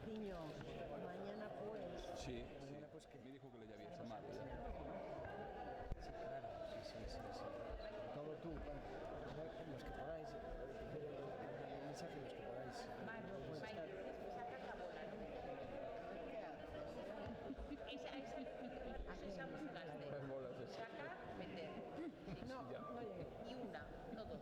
Martiño, mañana pues... Sí, Mañana, pues, ¿qué? me dijo que le había visto mal. Sí, claro, sí. Todo tú, los que podáis, el mensaje los que podáis. Pues estar. Esa buscaste. Las bolas esas. Sacar, meter. No, no llegué. Y una, no dos.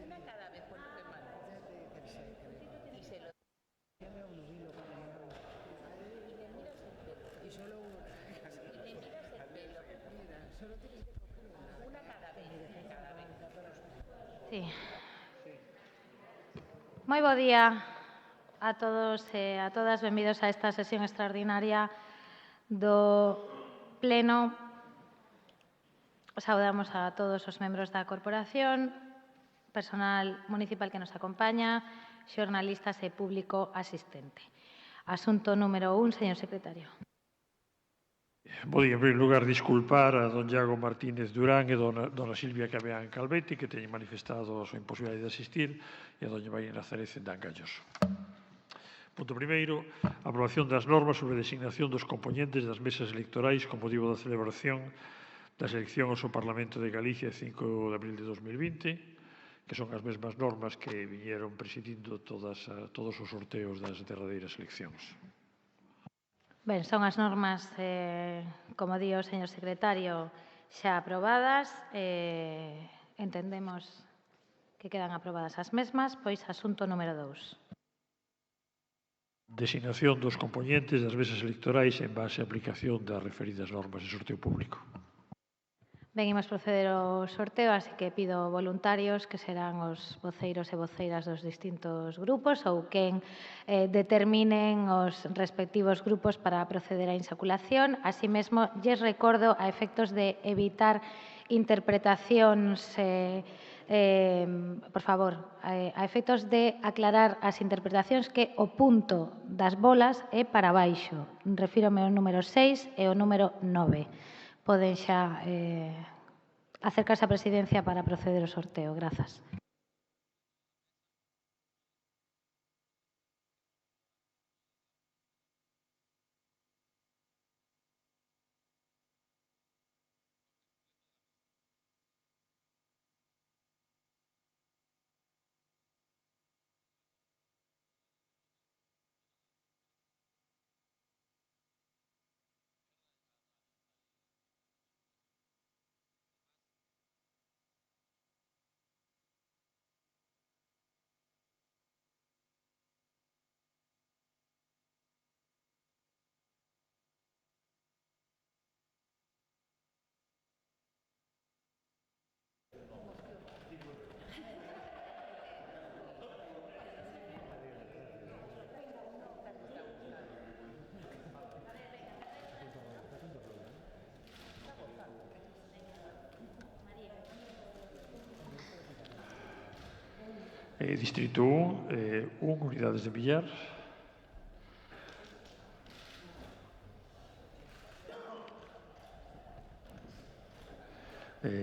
Una cada vez cuando fue mal. Y se lo. Ya veo un hilo para mirarlo. Y le miras el pelo. Y solo uno. Y le miras el pelo. Mira, solo tienes que coger Una cada vez. Cada vez. Sí. Moi bo día a todos e a todas. Benvidos a esta sesión extraordinaria do Pleno. Saudamos a todos os membros da corporación, personal municipal que nos acompaña, xornalistas e público asistente. Asunto número 1, señor secretario. Bo día, en primeiro lugar, disculpar a don Iago Martínez Durán e dona Silvia Cabeán Calvetti, que teñen manifestado a súa imposibilidade de asistir, e a doña María Nazarez Dangalloso. Punto primeiro, aprobación das normas sobre a designación dos compoñentes das mesas electorais con motivo da celebración das eleccións ao Parlamento de Galicia 5 de abril de 2020, que son as mesmas normas que viñeron presidindo todos os sorteos das derradeiras eleccións. Ben, son as normas, como di o señor secretario, xa aprobadas. Entendemos que quedan aprobadas as mesmas, pois asunto número 2. Designación dos compoñentes das mesas electorais en base á aplicación das referidas normas de sorteo público. Ben, imos proceder ao sorteo, así que pido voluntarios, que serán os voceiros e voceiras dos distintos grupos, ou quen determinen os respectivos grupos para proceder á insaculación. Así mesmo, lles recordo, a efectos de evitar interpretacións, por favor, a efectos de aclarar as interpretacións, que o punto das bolas é para baixo. Refírome ao número 6 e ao número 9. Poden xa acercarse á presidencia para proceder ao sorteo. Grazas. Distrito 1, unidades de billar.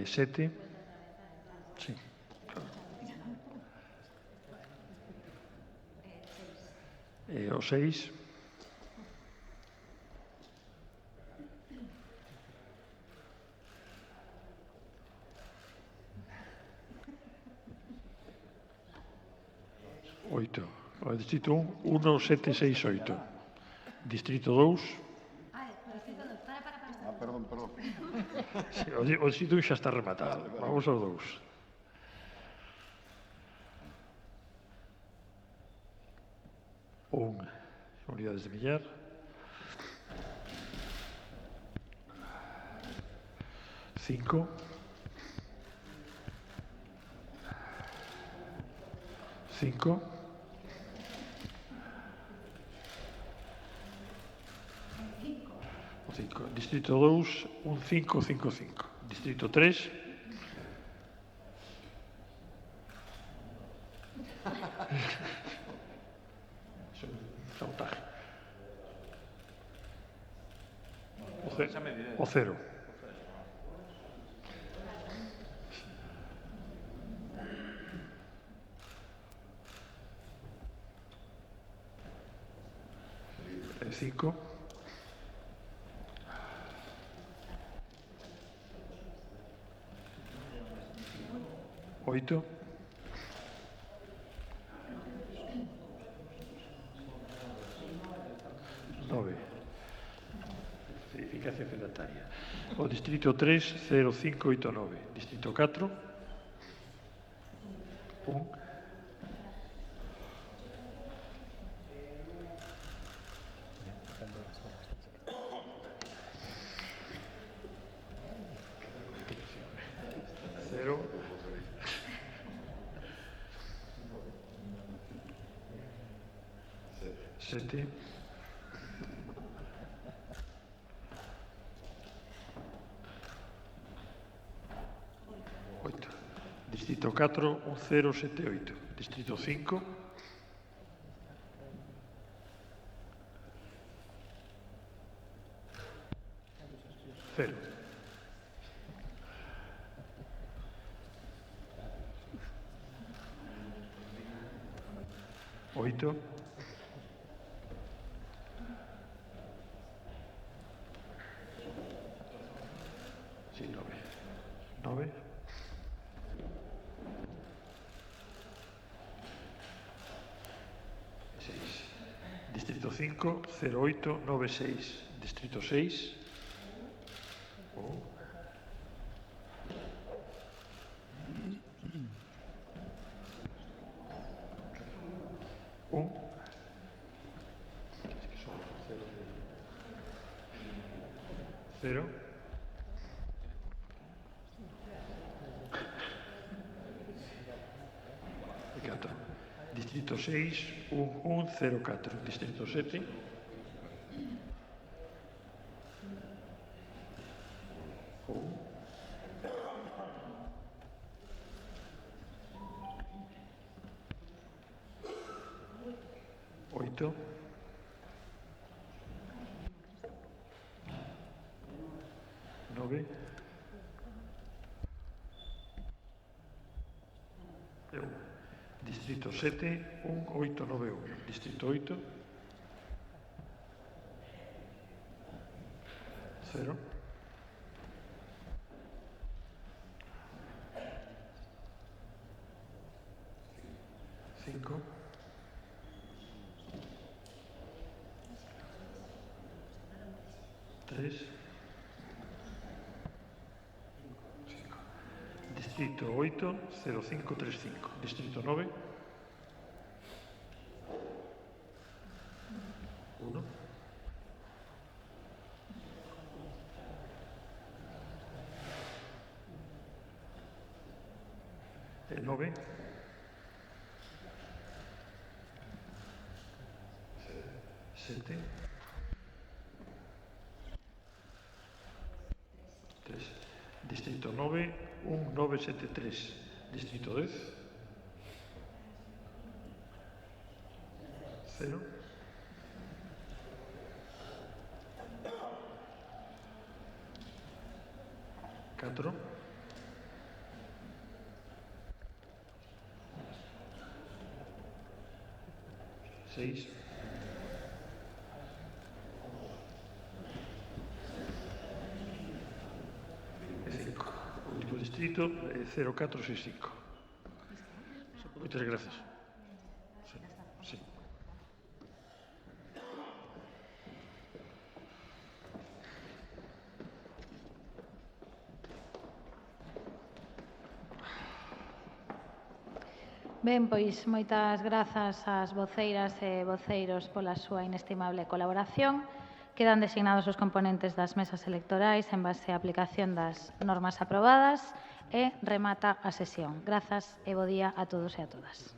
Sete. Sí. O 6. Oito. Distrito 1, 1, 7, 6, 8. Distrito 2. Perdón. Sí, o distrito 1 xa está rematado. Vamos ao 2. Unidades de billar. 5. 5. 5. Distrito 2, 1, 5, 5, 5. Distrito 3. Sabotaje. O 0. 5. 8. 9. Eficacia fedataria. O distrito 3, 0, 5, 8, 9. Distrito 4. 1. 0. 7. 8. Distrito 4, 1, 0, 7, 8. Distrito 5. 0. 8. 9. 6. Distrito 5, 08, 96. Distrito 6. 1. 0. 4. Distrito 6, 1, 1, 0, 4. Distrito 7. 1. 8. 9. 1. Distrito 7, 1, 8, 9, 1. Distrito 8. 0. 5. 3. 5. Distrito 8, 05, 35. Distrito 9. 1. 9. 7. 3. Distrito 9, 1, 9, 7, 3. Distrito 10. 0. 4. 6. 5. Último distrito, 0465. Muchas gracias. Sí. Ben, pois moitas grazas ás voceiras e voceiros pola súa inestimable colaboración. Quedan designados os componentes das mesas electorais en base á aplicación das normas aprobadas e remata a sesión. Grazas e bo día a todos e a todas.